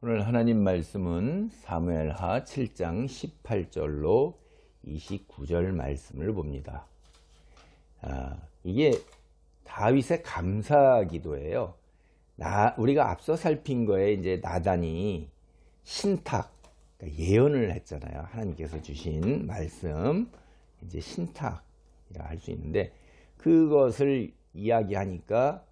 오늘 하나님 말씀은 사무엘하 7장 18절로 29절 말씀을 봅니다. 이게 다윗의 감사 기도예요. 우리가 앞서 살핀 거에 이제 나단이 신탁, 그러니까 예언을 했잖아요. 하나님께서 주신 말씀, 이제 신탁이라 할 수 있는데, 그것을 이야기하니까,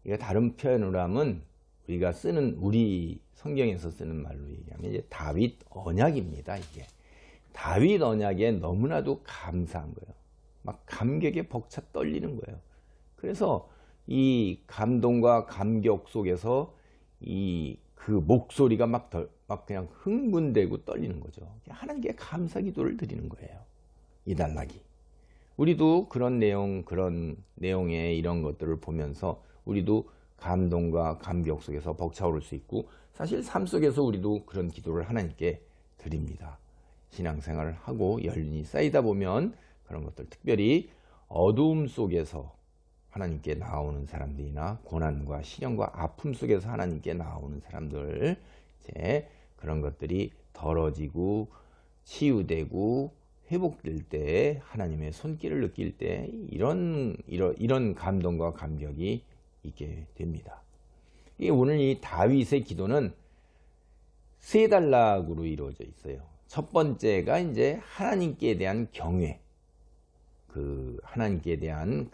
이거 다른 표현으로 하면 우리가 쓰는, 우리 성경에서 쓰는 말로 얘기하면 이제 다윗 언약입니다. 이게 다윗 언약에 너무나도 감사한 거예요. 막 감격에 벅차 떨리는 거예요. 그래서 이 감동과 감격 속에서 그 목소리가 막 그냥 흥분되고 떨리는 거죠. 하나님께 감사 기도를 드리는 거예요. 이 단락이. 우리도 그런 내용의 이런 것들을 보면서 우리도 감동과 감격 속에서 벅차오를 수 있고, 사실 삶 속에서 우리도 그런 기도를 하나님께 드립니다. 신앙생활을 하고 연륜이 쌓이다 보면 그런 것들, 특별히 어두움 속에서 하나님께 나오는 사람들이나 고난과 시련과 아픔 속에서 하나님께 나오는 사람들, 이제 그런 것들이 덜어지고 치유되고 회복될 때, 하나님의 손길을 느낄 때 이런 감동과 감격이 있게 됩니다. 오늘 이 다윗의 기도는 세 단락으로 이루어져 있어요. 첫 번째가 이제 하나님께 대한 경외, 하나님께 대한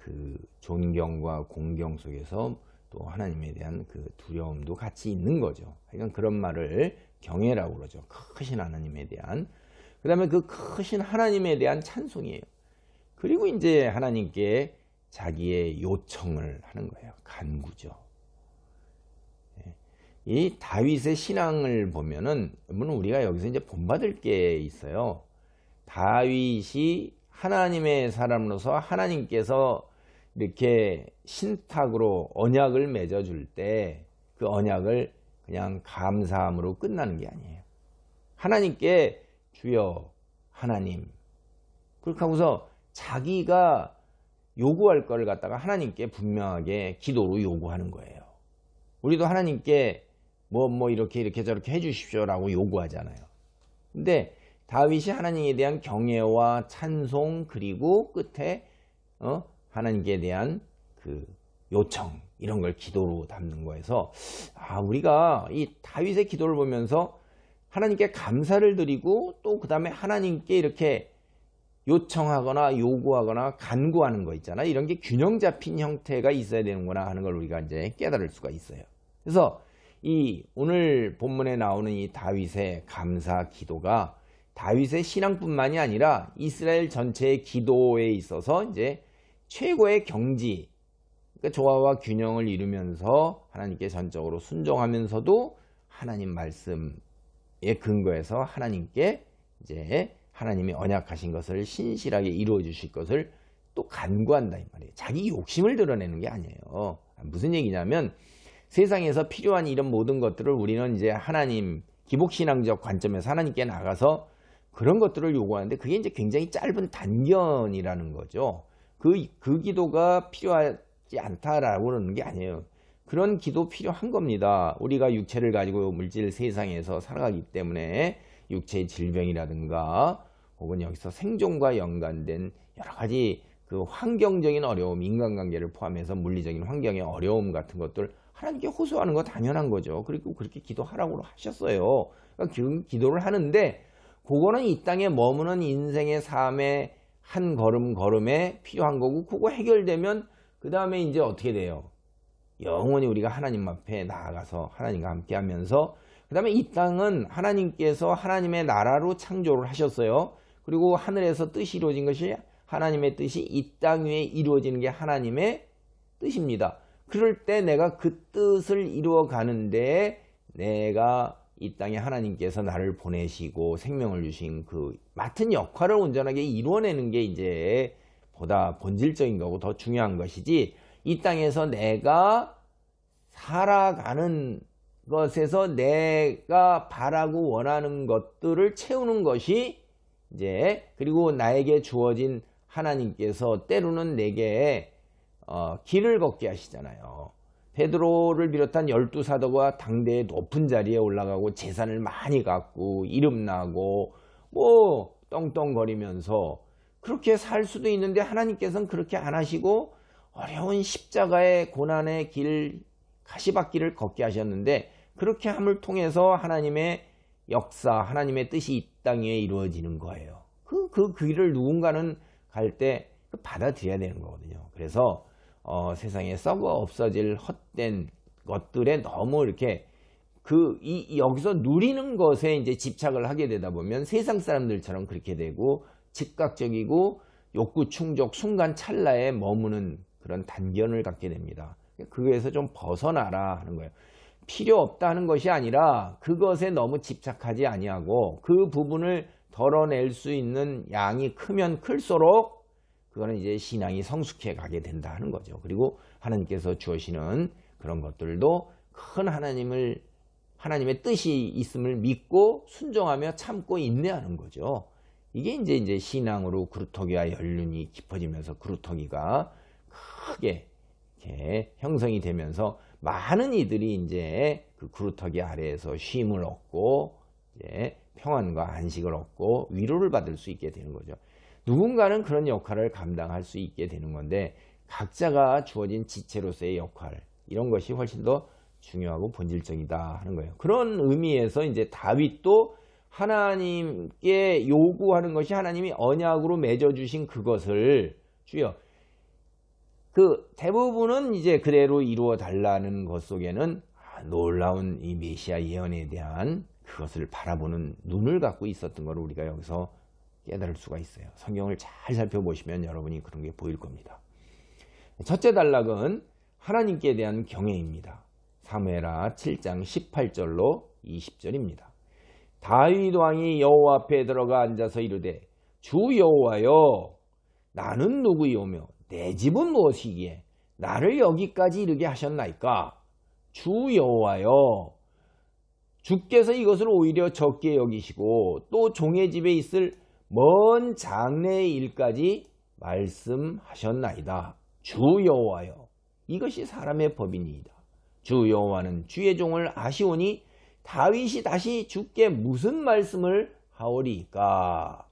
존경과 공경 속에서 또 하나님에 대한 두려움도 같이 있는 거죠. 그러니까 그런 말을 경외라고 그러죠. 크신 하나님에 대한. 그 다음에 그 크신 하나님에 대한 찬송이에요. 그리고 이제 하나님께 자기의 요청을 하는 거예요. 간구죠. 이 다윗의 신앙을 보면은, 물론 우리가 여기서 이제 본받을 게 있어요. 다윗이 하나님의 사람으로서 하나님께서 이렇게 신탁으로 언약을 맺어줄 때 그 언약을 그냥 감사함으로 끝나는 게 아니에요. 하나님께 주여 하나님, 그렇게 하고서 자기가 요구할 거를 갖다가 하나님께 분명하게 기도로 요구하는 거예요. 우리도 하나님께 이렇게 저렇게 해주십시오라고 요구하잖아요. 근데 다윗이 하나님에 대한 경외와 찬송, 그리고 끝에 하나님께 대한 요청, 이런 걸 기도로 담는 거에서, 우리가 이 다윗의 기도를 보면서 하나님께 감사를 드리고, 또 그 다음에 하나님께 이렇게 요청하거나 요구하거나 간구하는 거 있잖아. 이런 게 균형 잡힌 형태가 있어야 되는구나 하는 걸 우리가 이제 깨달을 수가 있어요. 그래서 이 오늘 본문에 나오는 이 다윗의 감사 기도가 다윗의 신앙뿐만이 아니라 이스라엘 전체의 기도에 있어서 이제 최고의 경지, 그러니까 조화와 균형을 이루면서 하나님께 전적으로 순종하면서도 하나님 말씀에 근거해서 하나님께 이제 하나님이 언약하신 것을 신실하게 이루어 주실 것을 또 간구한다 이 말이에요. 자기 욕심을 드러내는 게 아니에요. 무슨 얘기냐면, 세상에서 필요한 이런 모든 것들을 우리는 이제 하나님, 기복신앙적 관점에서 하나님께 나가서 그런 것들을 요구하는데, 그게 이제 굉장히 짧은 단견이라는 거죠. 그 기도가 필요하지 않다라고 그러는 게 아니에요. 그런 기도 필요한 겁니다. 우리가 육체를 가지고 물질 세상에서 살아가기 때문에 육체의 질병이라든가 혹은 여기서 생존과 연관된 여러 가지 환경적인 어려움, 인간관계를 포함해서 물리적인 환경의 어려움 같은 것들 하나님께 호소하는 거 당연한 거죠. 그리고 그렇게 기도하라고 하셨어요. 그러니까 기도를 하는데, 그거는 이 땅에 머무는 인생의 삶의 한 걸음에 필요한 거고, 그거 해결되면 그 다음에 이제 어떻게 돼요? 영원히 우리가 하나님 앞에 나아가서 하나님과 함께 하면서, 그 다음에 이 땅은 하나님께서 하나님의 나라로 창조를 하셨어요. 그리고 하늘에서 뜻이 이루어진 것이, 하나님의 뜻이 이 땅 위에 이루어지는 게 하나님의 뜻입니다. 그럴 때 내가 그 뜻을 이루어 가는데, 내가 이 땅에 하나님께서 나를 보내시고 생명을 주신 맡은 역할을 온전하게 이루어내는 게 이제 보다 본질적인 거고 더 중요한 것이지, 이 땅에서 내가 살아가는 것에서 내가 바라고 원하는 것들을 채우는 것이 이제, 그리고 나에게 주어진 하나님께서 때로는 내게 길을 걷게 하시잖아요. 베드로를 비롯한 12사도가 당대의 높은 자리에 올라가고 재산을 많이 갖고 이름나고 뭐 떵떵거리면서 그렇게 살 수도 있는데 하나님께서는 그렇게 안 하시고 어려운 십자가의 고난의 길, 가시밭길을 걷게 하셨는데 그렇게 함을 통해서 하나님의 역사, 하나님의 뜻이 이 땅 위에 이루어지는 거예요. 그 길을 누군가는 갈 때 받아들여야 되는 거거든요. 그래서 세상에 썩어 없어질 헛된 것들에 너무 이렇게 여기서 누리는 것에 이제 집착을 하게 되다 보면 세상 사람들처럼 그렇게 되고 즉각적이고 욕구 충족 순간 찰나에 머무는 그런 단견을 갖게 됩니다. 그거에서 좀 벗어나라 하는 거예요. 필요 없다는 것이 아니라 그것에 너무 집착하지 아니하고 그 부분을 덜어낼 수 있는 양이 크면 클수록 그거는 이제 신앙이 성숙해 가게 된다 하는 거죠. 그리고 하나님께서 주시는 그런 것들도 큰 하나님의 뜻이 있음을 믿고 순종하며 참고 인내하는 거죠. 이게 이제 신앙으로 그루터기와 연륜이 깊어지면서 그루터기가 크게 이렇게 형성이 되면서 많은 이들이 이제 그 그루터기 아래에서 쉼을 얻고 이제 평안과 안식을 얻고 위로를 받을 수 있게 되는 거죠. 누군가는 그런 역할을 감당할 수 있게 되는 건데 각자가 주어진 지체로서의 역할 이런 것이 훨씬 더 중요하고 본질적이다 하는 거예요. 그런 의미에서 이제 다윗도 하나님께 요구하는 것이 하나님이 언약으로 맺어주신 그것을 주여 대부분은 이제 그대로 이루어 달라는 것 속에는 놀라운 이 메시아 예언에 대한 그것을 바라보는 눈을 갖고 있었던 걸 우리가 여기서 깨달을 수가 있어요. 성경을 잘 살펴보시면 여러분이 그런 게 보일 겁니다. 첫째 단락은 하나님께 대한 경외입니다. 사무엘하 7장 18절로 20절입니다. 다윗 왕이 여호와 앞에 들어가 앉아서 이르되 주 여호와여 나는 누구이오며 내 집은 무엇이기에 나를 여기까지 이르게 하셨나이까? 주 여호와여 주께서 이것을 오히려 적게 여기시고 또 종의 집에 있을 먼 장래의 일까지 말씀하셨나이다. 주 여호와여 이것이 사람의 법이니이다. 주 여호와는 주의 종을 아시오니 다윗이 다시 주께 무슨 말씀을 하오리까?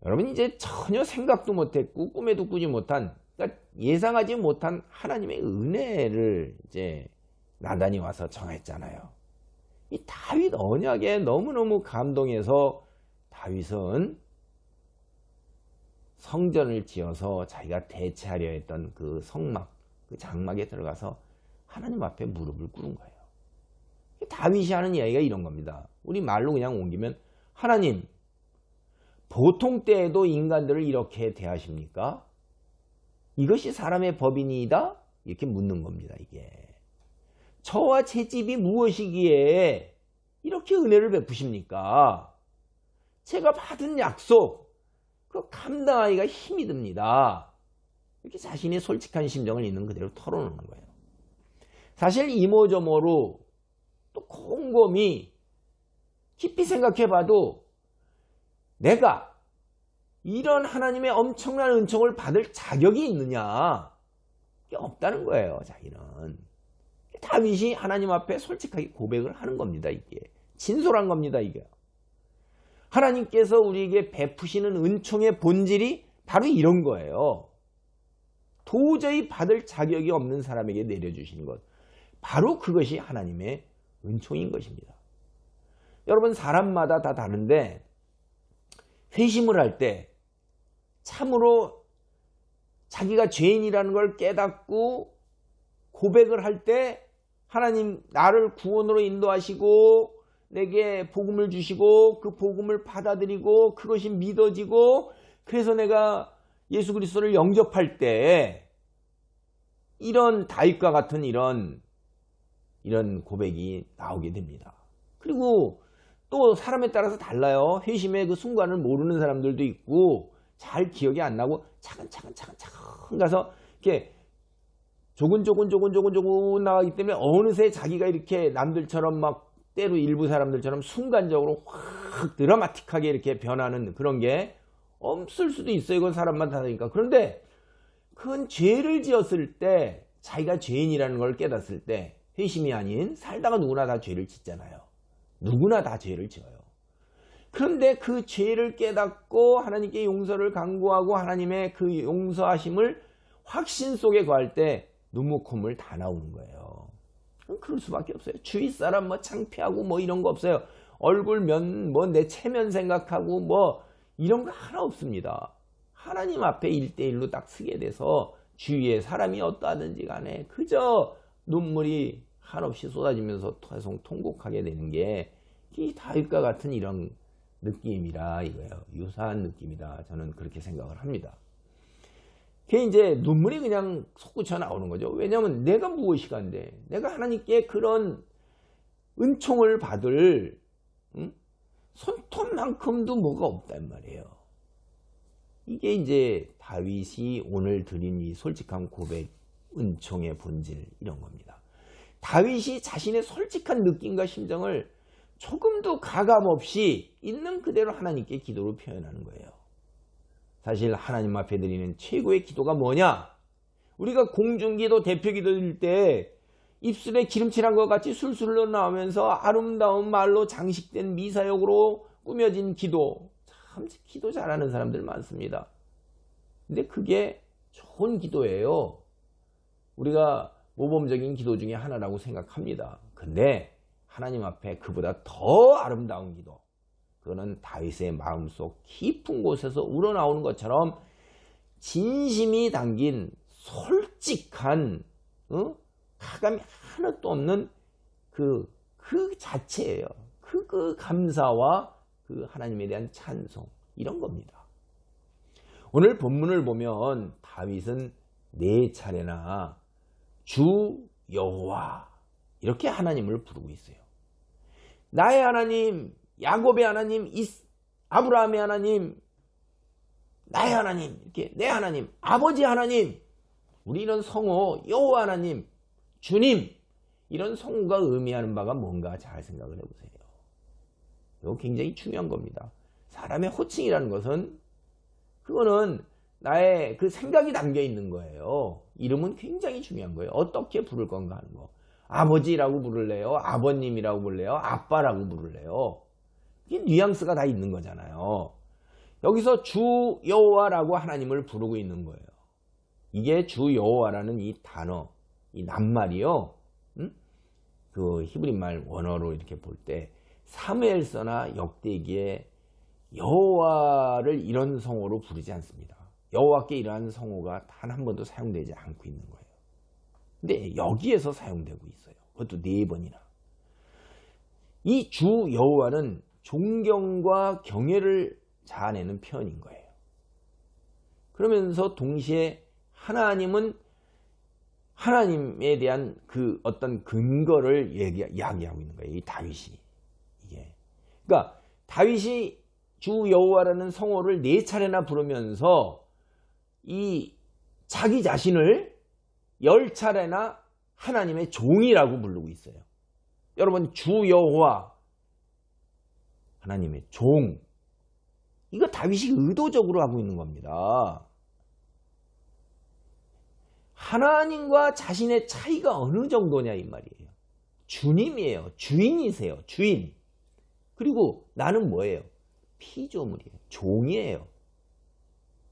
여러분 이제 전혀 생각도 못했고 꿈에도 꾸지 못한 그러니까 예상하지 못한 하나님의 은혜를 이제 나단이 와서 정했잖아요. 이 다윗 언약에 너무너무 감동해서 다윗은 성전을 지어서 자기가 대체하려 했던 그 성막, 그 장막에 들어가서 하나님 앞에 무릎을 꿇은 거예요. 다윗이 하는 이야기가 이런 겁니다. 우리 말로 그냥 옮기면 하나님 보통 때에도 인간들을 이렇게 대하십니까? 이것이 사람의 법이니이다? 이렇게 묻는 겁니다. 이게 저와 제 집이 무엇이기에 이렇게 은혜를 베푸십니까? 제가 받은 약속 그거 감당하기가 힘이 듭니다. 이렇게 자신의 솔직한 심정을 있는 그대로 털어놓는 거예요. 사실 이모저모로 또 곰곰이 깊이 생각해봐도 내가 이런 하나님의 엄청난 은총을 받을 자격이 있느냐? 이게 없다는 거예요. 자기는. 다윗이 하나님 앞에 솔직하게 고백을 하는 겁니다. 이게 진솔한 겁니다. 이게 하나님께서 우리에게 베푸시는 은총의 본질이 바로 이런 거예요. 도저히 받을 자격이 없는 사람에게 내려주시는 것, 바로 그것이 하나님의 은총인 것입니다. 여러분 사람마다 다 다른데 회심을 할 때 참으로 자기가 죄인이라는 걸 깨닫고 고백을 할 때 하나님 나를 구원으로 인도하시고 내게 복음을 주시고 그 복음을 받아들이고 그것이 믿어지고 그래서 내가 예수 그리스도를 영접할 때 이런 다윗과 같은 이런 고백이 나오게 됩니다. 그리고 또 사람에 따라서 달라요. 회심의 그 순간을 모르는 사람들도 있고 잘 기억이 안 나고 차근차근 가서 이렇게 조근조근 나가기 때문에 어느새 자기가 이렇게 남들처럼 막 때로 일부 사람들처럼 순간적으로 확 드라마틱하게 이렇게 변하는 그런 게 없을 수도 있어요. 이건 사람마다 다르니까. 그런데 그건 죄를 지었을 때 자기가 죄인이라는 걸 깨닫을 때 회심이 아닌 살다가 누구나 다 죄를 짓잖아요. 누구나 다 죄를 지어요. 그런데 그 죄를 깨닫고 하나님께 용서를 간구하고 하나님의 그 용서하심을 확신 속에 거할 때 눈물 콧물 다 나오는 거예요. 그럴 수밖에 없어요. 주위 사람 뭐 창피하고 뭐 이런 거 없어요. 얼굴 면 뭐 내 체면 생각하고 뭐 이런 거 하나 없습니다. 하나님 앞에 1대1로 딱 서게 돼서 주위에 사람이 어떠하든지 간에 그저 눈물이 한없이 쏟아지면서 계속 통곡하게 되는 게 이 다윗과 같은 이런 느낌이라 이거예요. 유사한 느낌이다. 저는 그렇게 생각을 합니다. 그게 이제 눈물이 그냥 솟구쳐 나오는 거죠. 왜냐하면 내가 무엇이 간데 내가 하나님께 그런 은총을 받을 손톱만큼도 뭐가 없단 말이에요. 이게 이제 다윗이 오늘 드린 이 솔직한 고백, 은총의 본질 이런 겁니다. 다윗이 자신의 솔직한 느낌과 심정을 조금도 가감 없이 있는 그대로 하나님께 기도로 표현하는 거예요. 사실 하나님 앞에 드리는 최고의 기도가 뭐냐? 우리가 공중기도 대표기도 드릴 때 입술에 기름칠한 것 같이 술술 흘러나오면서 아름다운 말로 장식된 미사역으로 꾸며진 기도. 참 기도 잘하는 사람들 많습니다. 근데 그게 좋은 기도예요. 우리가 모범적인 기도 중에 하나라고 생각합니다. 근데 하나님 앞에 그보다 더 아름다운 기도, 그거는 다윗의 마음속 깊은 곳에서 우러나오는 것처럼 진심이 담긴 솔직한 가감이 하나도 없는 그 자체예요. 그 감사와 그 하나님에 대한 찬송 이런 겁니다. 오늘 본문을 보면 다윗은 4차례나 주 여호와 이렇게 하나님을 부르고 있어요. 나의 하나님, 야곱의 하나님, 아브라함의 하나님, 나의 하나님, 이렇게 내 하나님, 아버지 하나님, 우리 이런 성호 여호와 하나님, 주님, 이런 성호가 의미하는 바가 뭔가 잘 생각을 해보세요. 이거 굉장히 중요한 겁니다. 사람의 호칭이라는 것은 그거는 나의 그 생각이 담겨 있는 거예요. 이름은 굉장히 중요한 거예요. 어떻게 부를 건가 하는 거. 아버지라고 부를래요? 아버님이라고 부를래요? 아빠라고 부를래요? 이게 뉘앙스가 다 있는 거잖아요. 여기서 주 여호와라고 하나님을 부르고 있는 거예요. 이게 주 여호와라는 이 단어, 이 낱말이요. 그 히브리말 원어로 이렇게 볼 때 사무엘서나 역대기에 여호와를 이런 성호로 부르지 않습니다. 여호와께 이러한 성호가 단 한 번도 사용되지 않고 있는 거예요. 근데 여기에서 사용되고 있어요. 그것도 4번이나. 이 주 여호와는 존경과 경외를 자아내는 표현인 거예요. 그러면서 동시에 하나님은 하나님에 대한 그 어떤 근거를 이야기하고 있는 거예요. 이 다윗이. 이게. 그러니까 다윗이 주 여호와라는 성호를 4차례나 부르면서 이 자기 자신을 10차례나 하나님의 종이라고 부르고 있어요. 여러분, 주 여호와, 하나님의 종, 이거 다윗이 의도적으로 하고 있는 겁니다. 하나님과 자신의 차이가 어느 정도냐 이 말이에요. 주님이에요. 주인이세요. 주인. 그리고 나는 뭐예요? 피조물이에요. 종이에요.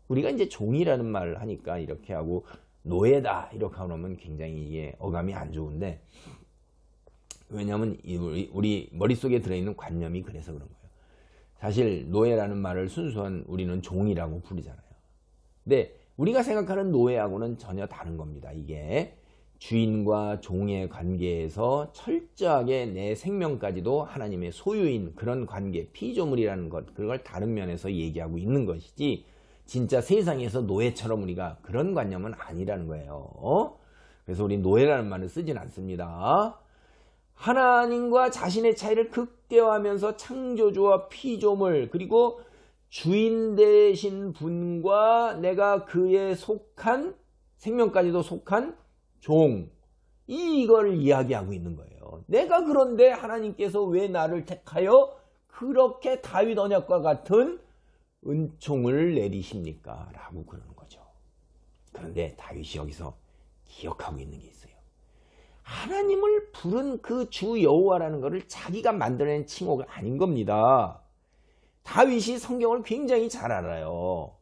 우리가 이제 종이라는 말을 하니까 이렇게 하고 노예다 이렇게 하면 굉장히 이게 어감이 안 좋은데, 왜냐하면 우리 머릿속에 들어있는 관념이 그래서 그런 거예요. 사실 노예라는 말을 순수한 우리는 종이라고 부르잖아요. 근데 우리가 생각하는 노예하고는 전혀 다른 겁니다. 이게 주인과 종의 관계에서 철저하게 내 생명까지도 하나님의 소유인 그런 관계, 피조물이라는 것, 그걸 다른 면에서 얘기하고 있는 것이지 진짜 세상에서 노예처럼 우리가 그런 관념은 아니라는 거예요. 그래서 우리 노예라는 말을 쓰진 않습니다. 하나님과 자신의 차이를 극대화하면서 창조주와 피조물, 그리고 주인 되신 분과 내가 그에 속한, 생명까지도 속한 종, 이걸 이야기하고 있는 거예요. 내가 그런데 하나님께서 왜 나를 택하여 그렇게 다윗 언약과 같은 은총을 내리십니까? 라고 그러는 거죠. 그런데 다윗이 여기서 기억하고 있는 게 있어요. 하나님을 부른 그 주 여호와라는 것을 자기가 만들어낸 칭호가 아닌 겁니다. 다윗이 성경을 굉장히 잘 알아요.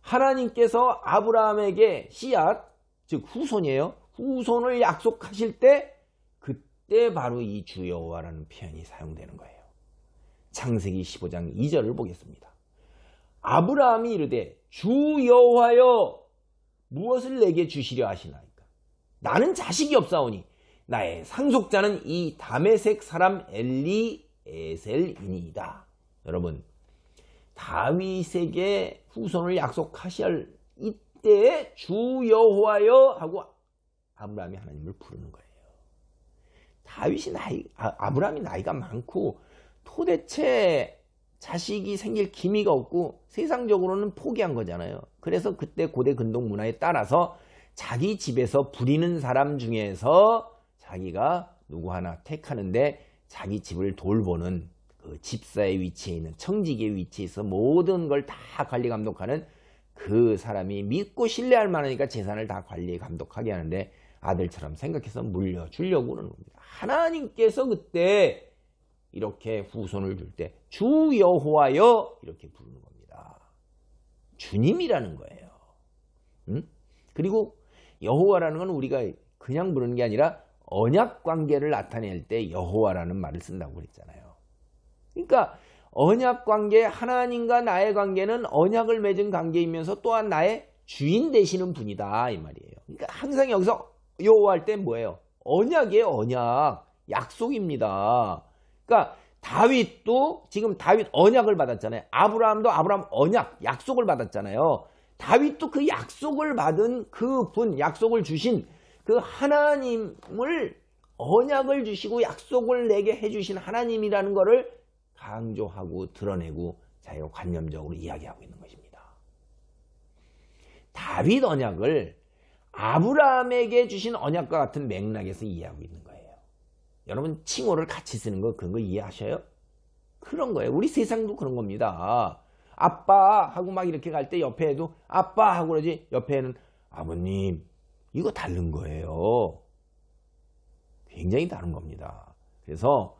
하나님께서 아브라함에게 씨앗, 즉 후손이에요. 후손을 약속하실 때 그때 바로 이 주 여호와라는 표현이 사용되는 거예요. 창세기 15장 2절을 보겠습니다. 아브라함이 이르되 주 여호와여 무엇을 내게 주시려 하시나이까? 나는 자식이 없사오니 나의 상속자는 이 다메섹 사람 엘리에셀이니이다. 여러분, 다윗에게 후손을 약속하실 이때에 주 여호와여 하고 아브라함이 하나님을 부르는 거예요. 아브라함이 나이가 많고 도대체 자식이 생길 기미가 없고 세상적으로는 포기한 거잖아요. 그래서 그때 고대 근동 문화에 따라서 자기 집에서 부리는 사람 중에서 자기가 누구 하나 택하는데 자기 집을 돌보는 그 집사의 위치에 있는 청지기의 위치에 있어 모든 걸 다 관리 감독하는 그 사람이 믿고 신뢰할 만하니까 재산을 다 관리 감독하게 하는데 아들처럼 생각해서 물려주려고 그러는 겁니다. 하나님께서 그때 이렇게 후손을 줄 때 주 여호와여 이렇게 부르는 겁니다. 주님이라는 거예요. 그리고 여호와라는 건 우리가 그냥 부르는 게 아니라 언약 관계를 나타낼 때 여호와라는 말을 쓴다고 그랬잖아요. 그러니까 언약 관계, 하나님과 나의 관계는 언약을 맺은 관계이면서 또한 나의 주인 되시는 분이다 이 말이에요. 그러니까 항상 여기서 여호와 할 때 뭐예요? 언약이에요. 언약, 약속입니다. 그러니까 다윗도 지금 다윗 언약을 받았잖아요. 아브라함도 아브라함 언약, 약속을 받았잖아요. 다윗도 그 약속을 받은 그 분, 약속을 주신 그 하나님을 언약을 주시고 약속을 내게 해주신 하나님이라는 것을 강조하고 드러내고 자기가 관념적으로 이야기하고 있는 것입니다. 다윗 언약을 아브라함에게 주신 언약과 같은 맥락에서 이해하고 있는 거예요. 여러분 칭호를 같이 쓰는 거 그런 거 이해하셔요? 그런 거예요. 우리 세상도 그런 겁니다. 아빠 하고 막 이렇게 갈 때 옆에도 아빠 하고 그러지 옆에는 아버님 이거 다른 거예요. 굉장히 다른 겁니다. 그래서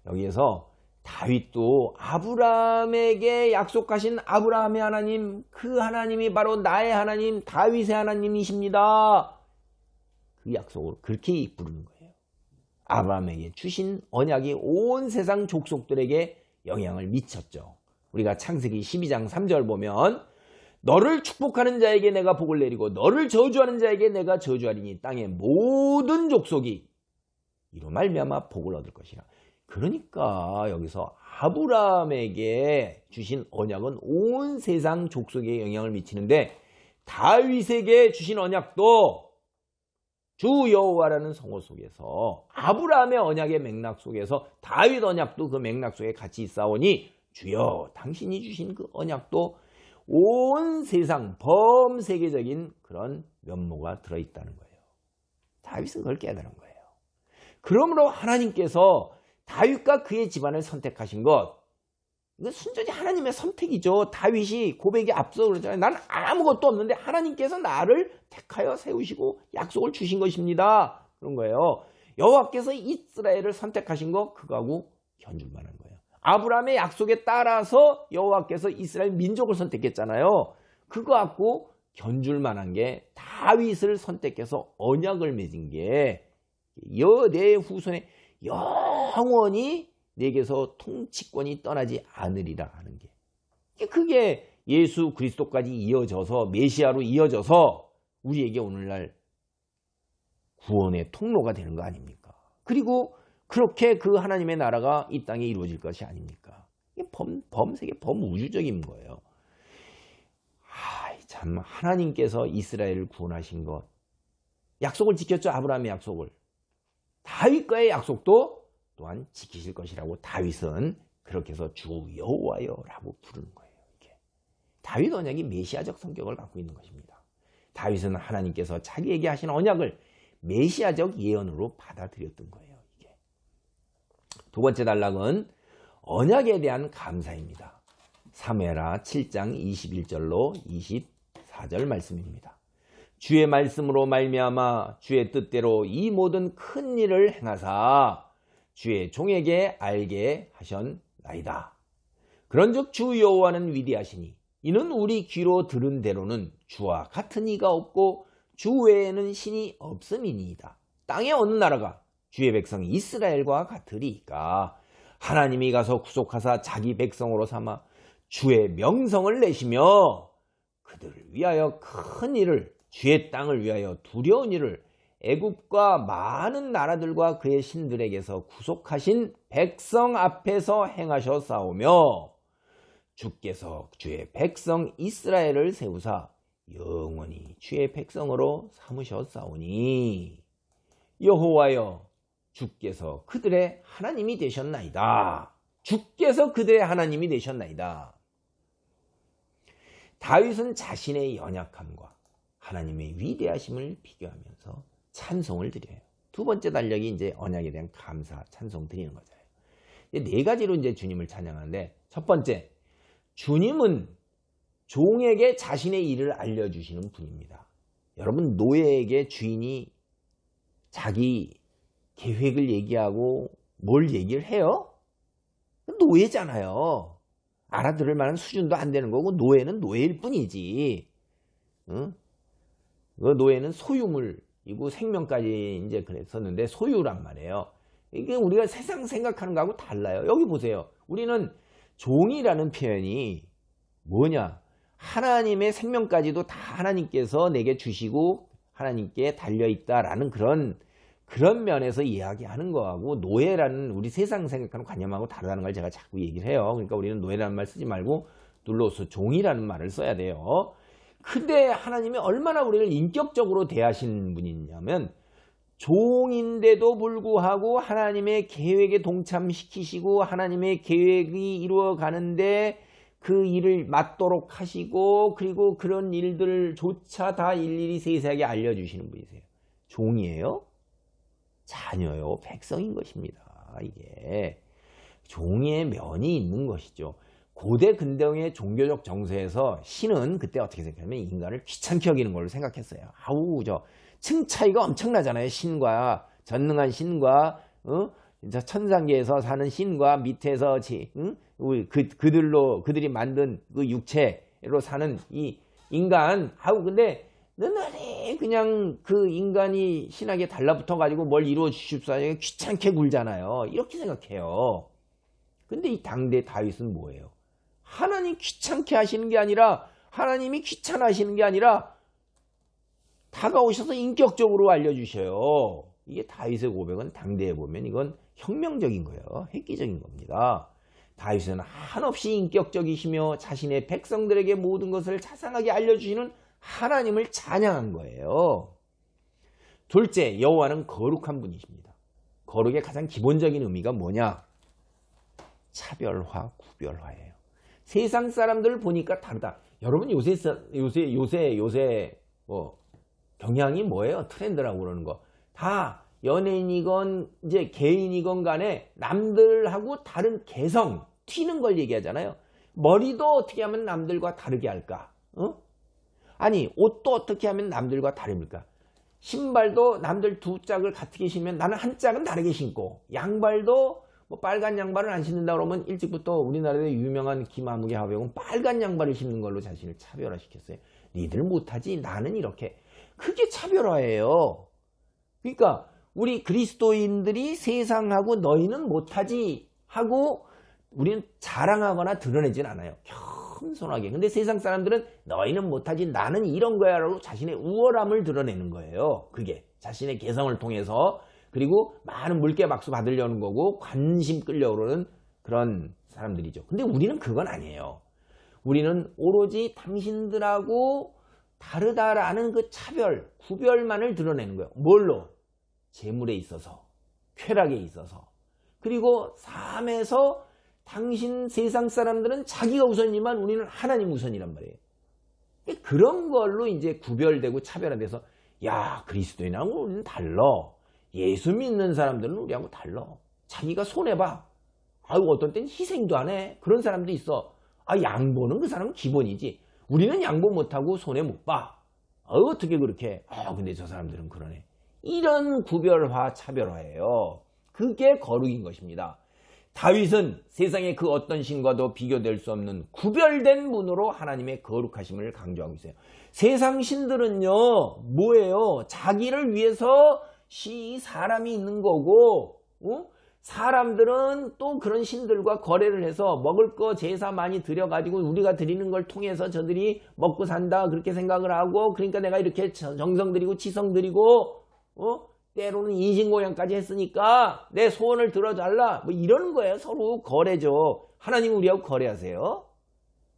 여기에서 다윗도 아브라함에게 약속하신 아브라함의 하나님, 그 하나님이 바로 나의 하나님, 다윗의 하나님이십니다. 그 약속을 그렇게 부르는 거예요. 아브라함에게 주신 언약이 온 세상 족속들에게 영향을 미쳤죠. 우리가 창세기 12장 3절 보면 너를 축복하는 자에게 내가 복을 내리고 너를 저주하는 자에게 내가 저주하리니 땅의 모든 족속이 이로 말미암아 복을 얻을 것이라. 그러니까 여기서 아브라함에게 주신 언약은 온 세상 족속에 영향을 미치는데 다윗에게 주신 언약도 주 여호와라는 성호 속에서 아브라함의 언약의 맥락 속에서 다윗 언약도 그 맥락 속에 같이 있사오니 주여 당신이 주신 그 언약도 온 세상 범세계적인 그런 면모가 들어있다는 거예요. 다윗은 그걸 깨달은 거예요. 그러므로 하나님께서 다윗과 그의 집안을 선택하신 것, 이건 순전히 하나님의 선택이죠. 다윗이 고백에 앞서 그러잖아요. 나는 아무것도 없는데 하나님께서 나를 택하여 세우시고 약속을 주신 것입니다. 그런 거예요. 여호와께서 이스라엘을 선택하신 거 그거하고 견줄만한 거예요. 아브라함의 약속에 따라서 여호와께서 이스라엘 민족을 선택했잖아요. 그거 갖고 견줄만한 게 다윗을 선택해서 언약을 맺은 게 내 후손에 영원히 내게서 통치권이 떠나지 않으리라 하는 게 그게 예수 그리스도까지 이어져서 메시아로 이어져서 우리에게 오늘날 구원의 통로가 되는 거 아닙니까? 그리고 그렇게 그 하나님의 나라가 이 땅에 이루어질 것이 아닙니까? 이게 범세계 범우주적인 거예요. 참 하나님께서 이스라엘을 구원하신 것 약속을 지켰죠. 아브라함의 약속을. 다윗과의 약속도 또한 지키실 것이라고 다윗은 그렇게 해서 주 여호와여라고 부르는 거예요. 이게. 다윗 언약이 메시아적 성격을 갖고 있는 것입니다. 다윗은 하나님께서 자기에게 하신 언약을 메시아적 예언으로 받아들였던 거예요. 이게. 두 번째 단락은 언약에 대한 감사입니다. 사무엘하 7장 21절로 24절 말씀입니다. 주의 말씀으로 말미암아 주의 뜻대로 이 모든 큰 일을 행하사 주의 종에게 알게 하셨나이다. 그런즉 주 여호와는 위대하시니 이는 우리 귀로 들은 대로는 주와 같은 이가 없고 주 외에는 신이 없음이니이다. 땅의 어느 나라가 주의 백성 이스라엘과 같으리이까. 하나님이 가서 구속하사 자기 백성으로 삼아 주의 명성을 내시며 그들을 위하여 큰 일을, 주의 땅을 위하여 두려운 일을 애굽과 많은 나라들과 그의 신들에게서 구속하신 백성 앞에서 행하셨사오며 주께서 주의 백성 이스라엘을 세우사 영원히 주의 백성으로 삼으셨사오니 여호와여 주께서 그들의 하나님이 되셨나이다. 주께서 그들의 하나님이 되셨나이다. 다윗은 자신의 연약함과 하나님의 위대하심을 비교하면서 찬송을 드려요. 두 번째 달력이 이제 언약에 대한 감사, 찬송 드리는 거잖아요. 네 가지로 이제 주님을 찬양하는데, 첫 번째, 주님은 종에게 자신의 일을 알려주시는 분입니다. 여러분, 노예에게 주인이 자기 계획을 얘기하고 뭘 얘기를 해요? 노예잖아요. 알아들을 만한 수준도 안 되는 거고, 노예는 노예일 뿐이지. 응? 그 노예는 소유물이고 생명까지 이제 그랬었는데 소유란 말이에요. 이게 우리가 세상 생각하는 거하고 달라요. 여기 보세요. 우리는 종이라는 표현이 뭐냐? 하나님의 생명까지도 다 하나님께서 내게 주시고 하나님께 달려있다라는 그런 면에서 이야기하는 거하고, 노예라는 우리 세상 생각하는 관념하고 다르다는 걸 제가 자꾸 얘기를 해요. 그러니까 우리는 노예라는 말 쓰지 말고 눌러서 종이라는 말을 써야 돼요. 근데 하나님이 얼마나 우리를 인격적으로 대하신 분이냐면, 종인데도 불구하고 하나님의 계획에 동참시키시고 하나님의 계획이 이루어가는데 그 일을 맡도록 하시고, 그리고 그런 일들조차 다 일일이 세세하게 알려주시는 분이세요. 종이에요? 자녀요, 백성인 것입니다. 이게 종이의 면이 있는 것이죠. 고대 근대의 종교적 정서에서 신은 그때 어떻게 생각하면 인간을 귀찮게 여기는 걸로 생각했어요. 아우, 층 차이가 엄청나잖아요. 신과, 전능한 신과, 천상계에서 사는 신과 밑에서 그들이 만든 그 육체로 사는 이 인간. 아우, 근데 너네 그냥 그 인간이 신에게 달라붙어 가지고 뭘 이루어 주십사 귀찮게 굴잖아요. 이렇게 생각해요. 근데 이 당대 다윗은 뭐예요? 하나님 귀찮게 하시는 게 아니라, 하나님이 귀찮아하시는 게 아니라 다가오셔서 인격적으로 알려주셔요. 이게 다윗의 고백은 당대에 보면 이건 혁명적인 거예요. 획기적인 겁니다. 다윗은 한없이 인격적이시며 자신의 백성들에게 모든 것을 자상하게 알려주시는 하나님을 찬양한 거예요. 둘째, 여호와는 거룩한 분이십니다. 거룩의 가장 기본적인 의미가 뭐냐? 차별화, 구별화예요. 세상 사람들을 보니까 다르다. 여러분, 요새 경향이 뭐예요? 트렌드라고 그러는 거. 다 연예인이건 이제 개인이건 간에 남들하고 다른 개성, 튀는 걸 얘기하잖아요. 머리도 어떻게 하면 남들과 다르게 할까? 아니, 옷도 어떻게 하면 남들과 다릅니까? 신발도 남들 두 짝을 같게 신으면 나는 한 짝은 다르게 신고, 양발도 뭐 빨간 양발을 안 신는다 그러면 일찍부터 우리나라의 유명한 김아무개 화백은 빨간 양발을 신는 걸로 자신을 차별화시켰어요. 니들 못하지, 나는 이렇게. 그게 차별화예요. 그러니까 우리 그리스도인들이 세상하고 너희는 못하지 하고 우리는 자랑하거나 드러내진 않아요. 겸손하게. 근데 세상 사람들은 너희는 못하지, 나는 이런 거야 라고 자신의 우월함을 드러내는 거예요. 그게 자신의 개성을 통해서. 그리고 많은 물개박수 받으려는 거고 관심 끌려고 그러는 그런 사람들이죠. 근데 우리는 그건 아니에요. 우리는 오로지 당신들하고 다르다라는 그 차별, 구별만을 드러내는 거예요. 뭘로? 재물에 있어서, 쾌락에 있어서, 그리고 삶에서 당신 세상 사람들은 자기가 우선이지만 우리는 하나님 우선이란 말이에요. 그런 걸로 이제 구별되고 차별화돼서, 야, 그리스도인하고 우리는 달라. 예수 믿는 사람들은 우리하고 달라. 자기가 손해봐. 아유, 어떤 땐 희생도 안 해. 그런 사람도 있어. 아, 양보는 그 사람은 기본이지. 우리는 양보 못하고 손해 못 봐. 어떻게 그렇게 근데 저 사람들은 그러네. 이런 구별화 차별화예요. 그게 거룩인 것입니다. 다윗은 세상의 그 어떤 신과도 비교될 수 없는 구별된 분으로 하나님의 거룩하심을 강조하고 있어요. 세상 신들은요 뭐예요? 자기를 위해서 사람이 있는 거고 사람들은 또 그런 신들과 거래를 해서 먹을 거 제사 많이 드려가지고 우리가 드리는 걸 통해서 저들이 먹고 산다 그렇게 생각을 하고, 그러니까 내가 이렇게 정성 드리고 치성 드리고 때로는 인신공양까지 했으니까 내 소원을 들어달라 뭐 이러는 거예요. 서로 거래죠. 하나님은 우리하고 거래하세요.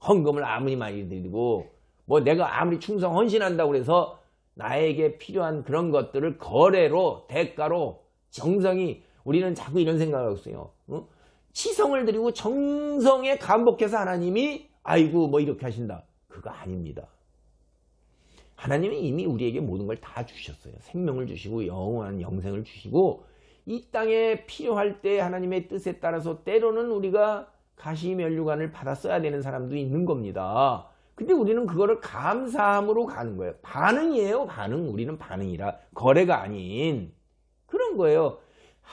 헌금을 아무리 많이 드리고 뭐 내가 아무리 충성 헌신한다고 그래서 나에게 필요한 그런 것들을 거래로 대가로 정성이, 우리는 자꾸 이런 생각을 하고 있어요. 치성을 드리고 정성에 감복해서 하나님이 아이고 뭐 이렇게 하신다. 그거 아닙니다. 하나님이 이미 우리에게 모든 걸 다 주셨어요. 생명을 주시고 영원한 영생을 주시고 이 땅에 필요할 때 하나님의 뜻에 따라서 때로는 우리가 가시면류관을 받아 써야 되는 사람도 있는 겁니다. 근데 우리는 그거를 감사함으로 가는 거예요. 반응이에요. 반응. 우리는 반응이라 거래가 아닌 그런 거예요.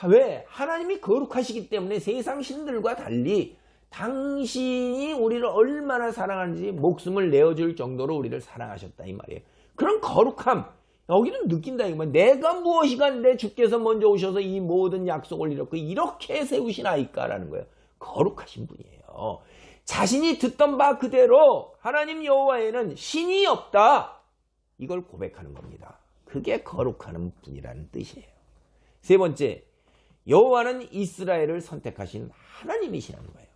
왜? 하나님이 거룩하시기 때문에 세상 신들과 달리 당신이 우리를 얼마나 사랑하는지 목숨을 내어줄 정도로 우리를 사랑하셨다 이 말이에요. 그런 거룩함 여기는 느낀다 이거. 내가 무엇이간데 주께서 먼저 오셔서 이 모든 약속을 이렇게 세우시나이까라는 거예요. 거룩하신 분이에요. 자신이 듣던 바 그대로 하나님 여호와에는 신이 없다. 이걸 고백하는 겁니다. 그게 거룩한 분이라는 뜻이에요. 세 번째, 여호와는 이스라엘을 선택하신 하나님이시라는 거예요.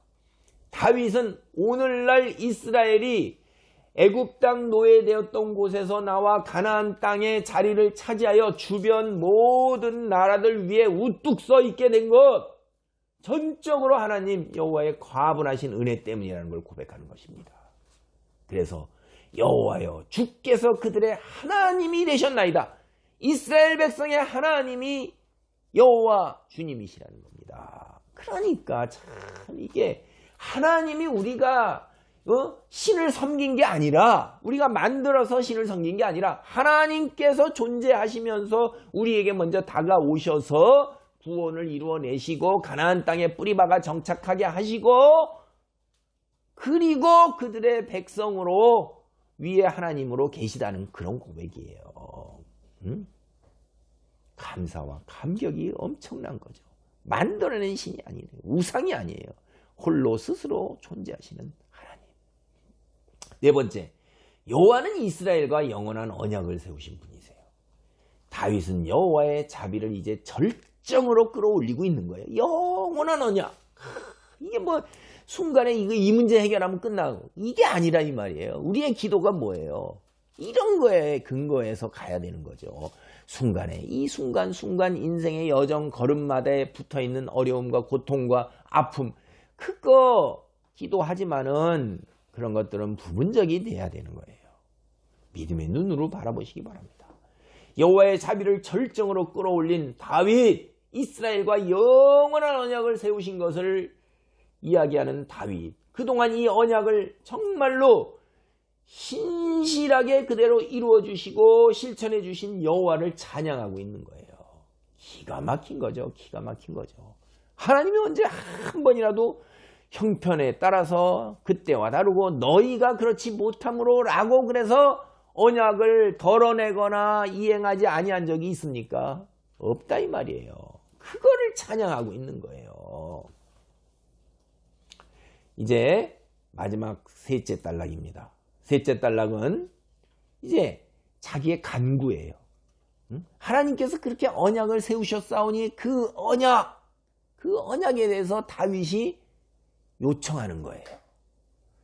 다윗은 오늘날 이스라엘이 애굽 땅 노예되었던 곳에서 나와 가나안 땅의 자리를 차지하여 주변 모든 나라들 위에 우뚝 서 있게 된 것, 전적으로 하나님 여호와의 과분하신 은혜 때문이라는 걸 고백하는 것입니다. 그래서 여호와여 주께서 그들의 하나님이 되셨나이다. 이스라엘 백성의 하나님이 여호와 주님이시라는 겁니다. 그러니까 참 이게 하나님이 우리가 신을 섬긴 게 아니라, 우리가 만들어서 신을 섬긴 게 아니라 하나님께서 존재하시면서 우리에게 먼저 다가오셔서 구원을 이루어내시고 가나안 땅에 뿌리박아 정착하게 하시고 그리고 그들의 백성으로 위에 하나님으로 계시다는 그런 고백이에요. 감사와 감격이 엄청난 거죠. 만들어낸 신이 아니에요. 우상이 아니에요. 홀로 스스로 존재하시는 하나님. 네 번째, 여호와는 이스라엘과 영원한 언약을 세우신 분이세요. 다윗은 여호와의 자비를 이제 절정으로 끌어올리고 있는 거예요. 영원한 언약. 이게 뭐 순간에 이 문제 해결하면 끝나고 이게 아니라 이 말이에요. 우리의 기도가 뭐예요? 이런 거에 근거해서 가야 되는 거죠. 순간에 이 순간 인생의 여정 걸음마다에 붙어있는 어려움과 고통과 아픔, 그거 기도하지만은 그런 것들은 부분적이 돼야 되는 거예요. 믿음의 눈으로 바라보시기 바랍니다. 여호와의 자비를 절정으로 끌어올린 다윗, 이스라엘과 영원한 언약을 세우신 것을 이야기하는 다윗, 그동안 이 언약을 정말로 신실하게 그대로 이루어 주시고 실천해 주신 여호와를 찬양하고 있는 거예요. 기가 막힌 거죠. 기가 막힌 거죠. 하나님이 언제 한 번이라도 형편에 따라서 그때와 다르고 너희가 그렇지 못함으로 라고 그래서 언약을 덜어내거나 이행하지 아니한 적이 있습니까? 없다 이 말이에요. 그거를 찬양하고 있는 거예요. 이제 마지막 셋째 단락입니다. 셋째 단락은 이제 자기의 간구예요. 하나님께서 그렇게 언약을 세우셨사오니 그 언약에 대해서 다윗이 요청하는 거예요.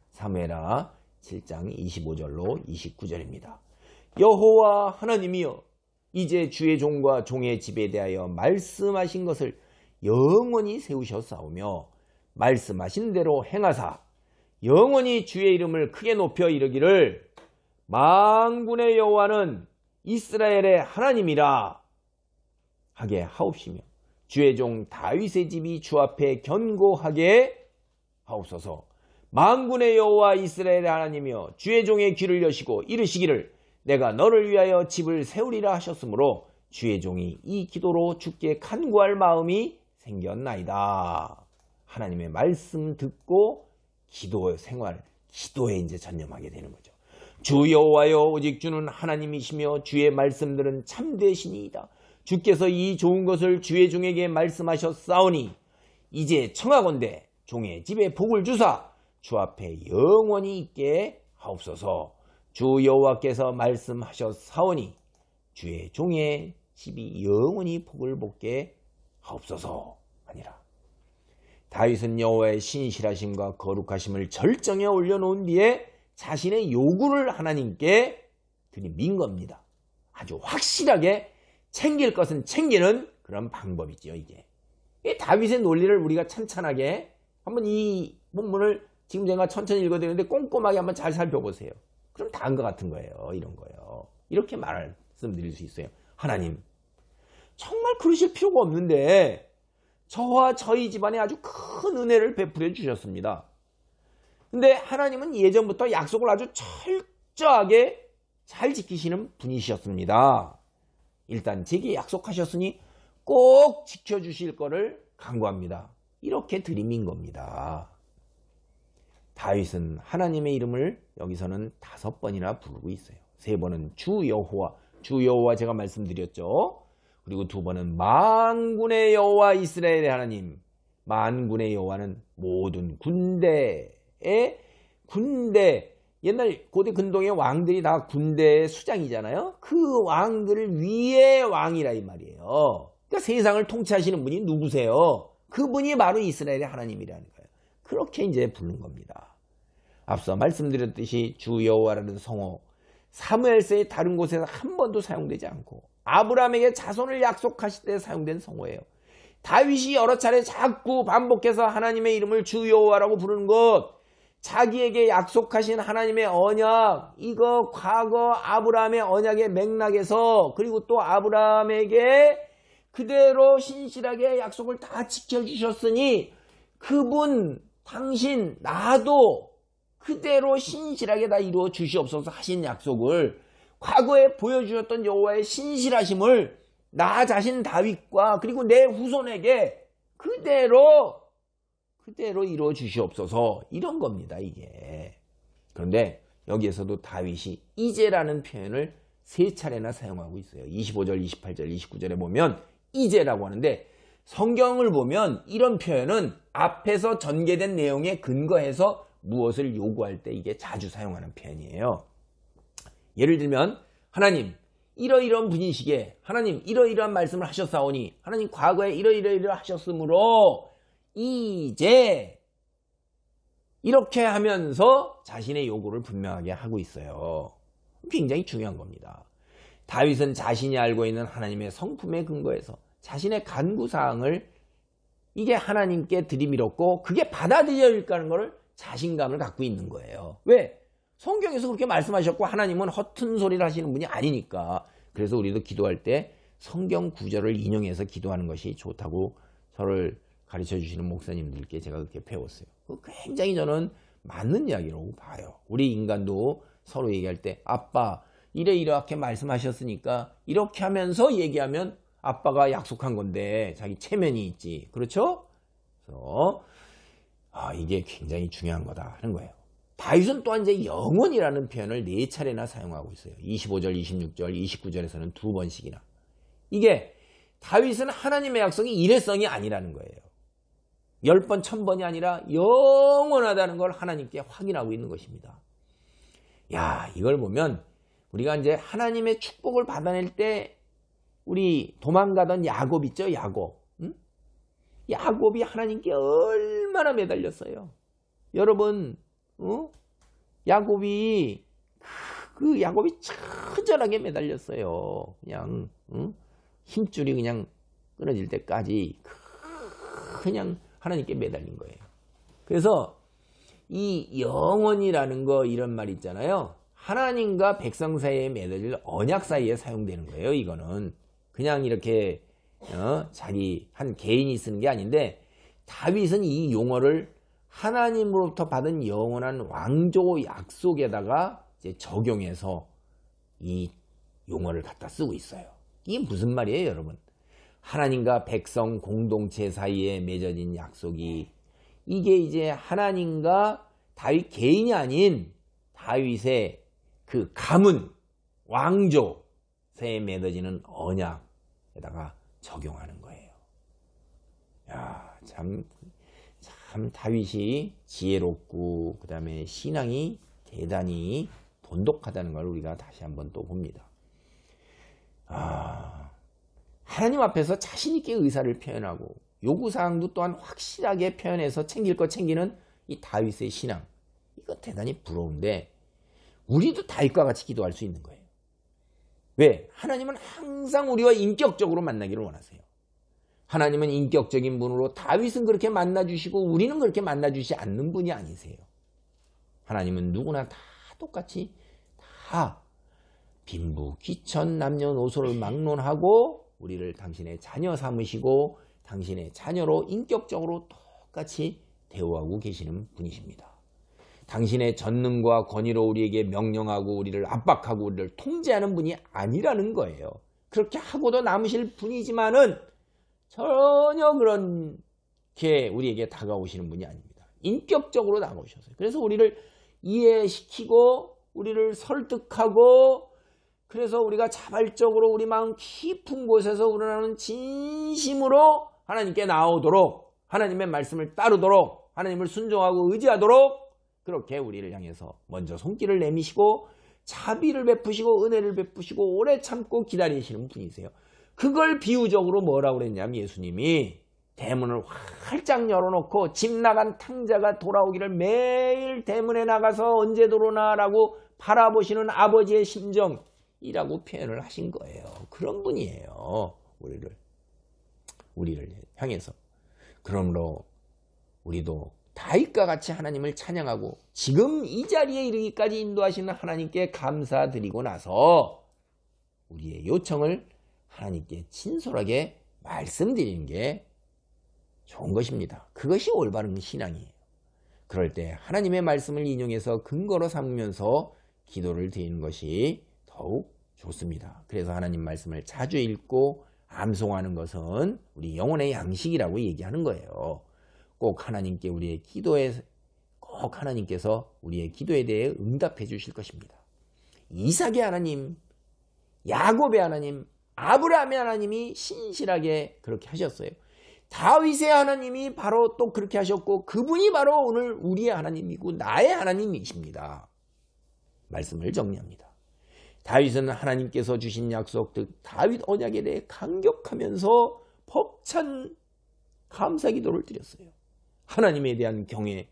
사무엘하 7장 25절로 29절입니다. 여호와 하나님이여 이제 주의 종과 종의 집에 대하여 말씀하신 것을 영원히 세우셨사오며 말씀하신 대로 행하사 영원히 주의 이름을 크게 높여 이르기를 만군의 여호와는 이스라엘의 하나님이라 하게 하옵시며 주의 종 다윗의 집이 주 앞에 견고하게 하옵소서. 만군의 여호와 이스라엘의 하나님이여 주의 종의 귀를 여시고 이르시기를 내가 너를 위하여 집을 세우리라 하셨으므로 주의 종이 이 기도로 주께 간구할 마음이 생겼나이다. 하나님의 말씀 듣고 기도 생활, 기도에 이제 전념하게 되는 거죠. 주 여호와여 오직 주는 하나님이시며 주의 말씀들은 참되시니이다. 주께서 이 좋은 것을 주의 종에게 말씀하셨사오니 이제 청하건대 종의 집에 복을 주사 주 앞에 영원히 있게 하옵소서. 주 여호와께서 말씀하셨사오니 주의 종의 집이 영원히 복을 복게 하옵소서 하니라. 다윗은 여호와의 신실하심과 거룩하심을 절정에 올려놓은 뒤에 자신의 요구를 하나님께 드린 겁니다. 아주 확실하게 챙길 것은 챙기는 그런 방법이죠. 이게 다윗의 논리를 우리가 찬찬하게 한번 이 본문을 지금 제가 천천히 읽어드리는데 꼼꼼하게 한번 잘 살펴보세요. 그럼 다 한 것 같은 거예요. 이런 거예요. 이렇게 말씀드릴 수 있어요. 하나님 정말 그러실 필요가 없는데 저와 저희 집안에 아주 큰 은혜를 베풀어 주셨습니다. 근데 하나님은 예전부터 약속을 아주 철저하게 잘 지키시는 분이셨습니다. 일단 제게 약속하셨으니 꼭 지켜주실 거를 간구합니다. 이렇게 드림인 겁니다. 다윗은 하나님의 이름을 여기서는 5번이나 부르고 있어요. 3번은 주 여호와 제가 말씀드렸죠. 그리고 2번은 만군의 여호와 이스라엘의 하나님. 만군의 여호와는 모든 군대, 옛날 고대 근동의 왕들이 다 군대의 수장이잖아요. 그 왕들 위의 왕이라 이 말이에요. 그러니까 세상을 통치하시는 분이 누구세요? 그분이 바로 이스라엘의 하나님이라는 거예요. 그렇게 이제 부른 겁니다. 앞서 말씀드렸듯이 주 여호와라는 성호, 사무엘서의 다른 곳에서 한 번도 사용되지 않고 아브라함에게 자손을 약속하실 때 사용된 성호예요. 다윗이 여러 차례 자꾸 반복해서 하나님의 이름을 주 여호와라고 부르는 것, 자기에게 약속하신 하나님의 언약, 이거 과거 아브라함의 언약의 맥락에서, 그리고 또 아브라함에게 그대로 신실하게 약속을 다 지켜주셨으니 그분, 당신, 나도 그대로 신실하게 다 이루어 주시옵소서 하신 약속을, 과거에 보여주셨던 여호와의 신실하심을 나 자신 다윗과 그리고 내 후손에게 그대로 이루어 주시옵소서, 이런 겁니다. 이게. 그런데 여기에서도 다윗이 이제라는 표현을 3차례나 사용하고 있어요. 25절, 28절, 29절에 보면 이제라고 하는데, 성경을 보면 이런 표현은 앞에서 전개된 내용에 근거해서 무엇을 요구할 때 이게 자주 사용하는 표현이에요. 예를 들면 하나님 이러이러한 분이시기에, 하나님 이러이러한 말씀을 하셨사오니, 하나님 과거에 이러이러 하셨으므로 이제, 이렇게 하면서 자신의 요구를 분명하게 하고 있어요. 굉장히 중요한 겁니다. 다윗은 자신이 알고 있는 하나님의 성품에 근거해서 자신의 간구사항을 이게 하나님께 들이밀었고 그게 받아들여질까는 것을 자신감을 갖고 있는 거예요. 왜? 성경에서 그렇게 말씀하셨고 하나님은 허튼 소리를 하시는 분이 아니니까. 그래서 우리도 기도할 때 성경 구절을 인용해서 기도하는 것이 좋다고 저를 가르쳐 주시는 목사님들께 제가 그렇게 배웠어요. 굉장히 저는 맞는 이야기라고 봐요. 우리 인간도 서로 얘기할 때 아빠 이렇게 말씀하셨으니까 이렇게 하면서 얘기하면 아빠가 약속한 건데 자기 체면이 있지. 그렇죠? 그래서 이게 굉장히 중요한 거다 하는 거예요. 다윗은 또한 이제 영원이라는 표현을 4차례나 사용하고 있어요. 25절, 26절, 29절에서는 2번씩이나. 이게 다윗은 하나님의 약속이 일회성이 아니라는 거예요. 10번, 1000번이 아니라 영원하다는 걸 하나님께 확인하고 있는 것입니다. 야, 이걸 보면 우리가 이제 하나님의 축복을 받아낼 때 우리 도망가던 야곱 있죠? 야곱. 응? 야곱이 하나님께 얼마나 매달렸어요. 여러분, 야곱이 처절하게 매달렸어요. 그냥 힘줄이 그냥 끊어질 때까지 그냥 하나님께 매달린 거예요. 그래서 이 영원이라는 거, 이런 말 있잖아요. 하나님과 백성 사이에 매달릴 언약 사이에 사용되는 거예요. 이거는 그냥 이렇게 자기 한 개인이 쓰는 게 아닌데, 다윗은 이 용어를 하나님으로부터 받은 영원한 왕조 약속에다가 이제 적용해서 이 용어를 갖다 쓰고 있어요. 이게 무슨 말이에요, 여러분? 하나님과 백성 공동체 사이에 맺어진 약속이 이게 이제 하나님과 다윗 개인이 아닌 다윗의 그 가문, 왕조에 맺어지는 언약에다가 적용하는 거예요. 야, 참 다윗이 지혜롭고 그 다음에 신앙이 대단히 돈독하다는 걸 우리가 다시 한번 또 봅니다. 하나님 앞에서 자신 있게 의사를 표현하고 요구사항도 또한 확실하게 표현해서 챙길 거 챙기는 이 다윗의 신앙, 이거 대단히 부러운데 우리도 다윗과 같이 기도할 수 있는 거예요. 왜? 하나님은 항상 우리와 인격적으로 만나기를 원하세요. 하나님은 인격적인 분으로 다윗은 그렇게 만나주시고 우리는 그렇게 만나주지 않는 분이 아니세요. 하나님은 누구나 다 똑같이 다 빈부, 귀천, 남녀노소를 막론하고 우리를 당신의 자녀 삼으시고 당신의 자녀로 인격적으로 똑같이 대우하고 계시는 분이십니다. 당신의 전능과 권위로 우리에게 명령하고 우리를 압박하고 우리를 통제하는 분이 아니라는 거예요. 그렇게 하고도 남으실 분이지만은 전혀 그렇게 우리에게 다가오시는 분이 아닙니다. 인격적으로 다가오셨어요. 그래서 우리를 이해시키고 우리를 설득하고 그래서 우리가 자발적으로 우리 마음 깊은 곳에서 우러나오는 진심으로 하나님께 나오도록 하나님의 말씀을 따르도록 하나님을 순종하고 의지하도록 그렇게 우리를 향해서 먼저 손길을 내미시고 자비를 베푸시고 은혜를 베푸시고 오래 참고 기다리시는 분이세요. 그걸 비유적으로 뭐라고 그랬냐면 예수님이 대문을 활짝 열어놓고 집 나간 탕자가 돌아오기를 매일 대문에 나가서 언제 들어오나라고 바라보시는 아버지의 심정이라고 표현을 하신 거예요. 그런 분이에요. 우리를 향해서. 그러므로 우리도 다윗과 같이 하나님을 찬양하고 지금 이 자리에 이르기까지 인도하시는 하나님께 감사드리고 나서 우리의 요청을 하나님께 진솔하게 말씀드리는 게 좋은 것입니다. 그것이 올바른 신앙이에요. 그럴 때 하나님의 말씀을 인용해서 근거로 삼으면서 기도를 드리는 것이 더욱 좋습니다. 그래서 하나님 말씀을 자주 읽고 암송하는 것은 우리 영혼의 양식이라고 얘기하는 거예요. 꼭 하나님께 우리의 기도에 꼭 하나님께서 우리의 기도에 대해 응답해 주실 것입니다. 이삭의 하나님, 야곱의 하나님, 아브라함의 하나님이 신실하게 그렇게 하셨어요. 다윗의 하나님이 바로 또 그렇게 하셨고 그분이 바로 오늘 우리의 하나님이고 나의 하나님이십니다. 말씀을 정리합니다. 다윗은 하나님께서 주신 약속 즉 다윗 언약에 대해 감격하면서 벅찬 감사 기도를 드렸어요. 하나님에 대한 경외,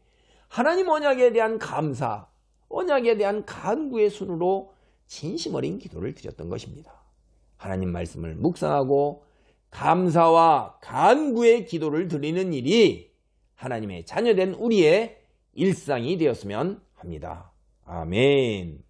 하나님 언약에 대한 감사, 언약에 대한 간구의 순으로 진심 어린 기도를 드렸던 것입니다. 하나님 말씀을 묵상하고 감사와 간구의 기도를 드리는 일이 하나님의 자녀된 우리의 일상이 되었으면 합니다. 아멘.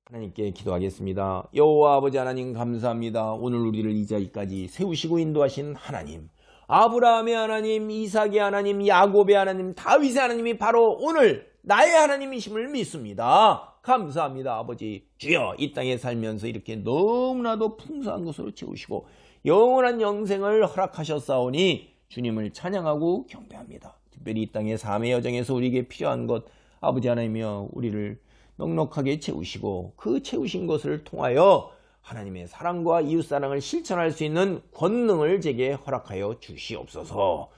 하나님께 기도하겠습니다. 여호와 아버지 하나님 감사합니다. 오늘 우리를 이 자리까지 세우시고 인도하신 하나님, 아브라함의 하나님, 이삭의 하나님, 야곱의 하나님, 다윗의 하나님이 바로 오늘 나의 하나님이심을 믿습니다. 감사합니다. 아버지 주여, 이 땅에 살면서 이렇게 너무나도 풍성한 것으로 채우시고 영원한 영생을 허락하셨사오니 주님을 찬양하고 경배합니다. 특별히 이 땅의 삶의 여정에서 우리에게 필요한 것 아버지 하나님이여 우리를 넉넉하게 채우시고 그 채우신 것을 통하여 하나님의 사랑과 이웃사랑을 실천할 수 있는 권능을 제게 허락하여 주시옵소서.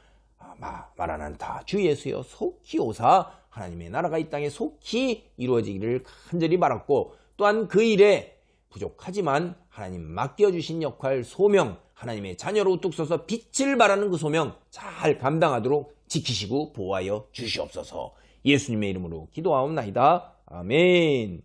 마라난타 주 예수여 속히 오사 하나님의 나라가 이 땅에 속히 이루어지기를 간절히 바랐고 또한 그 일에 부족하지만 하나님 맡겨주신 역할 소명 하나님의 자녀로 우뚝 서서 빛을 발하는 그 소명 잘 감당하도록 지키시고 보호하여 주시옵소서. 예수님의 이름으로 기도하옵나이다. 아멘.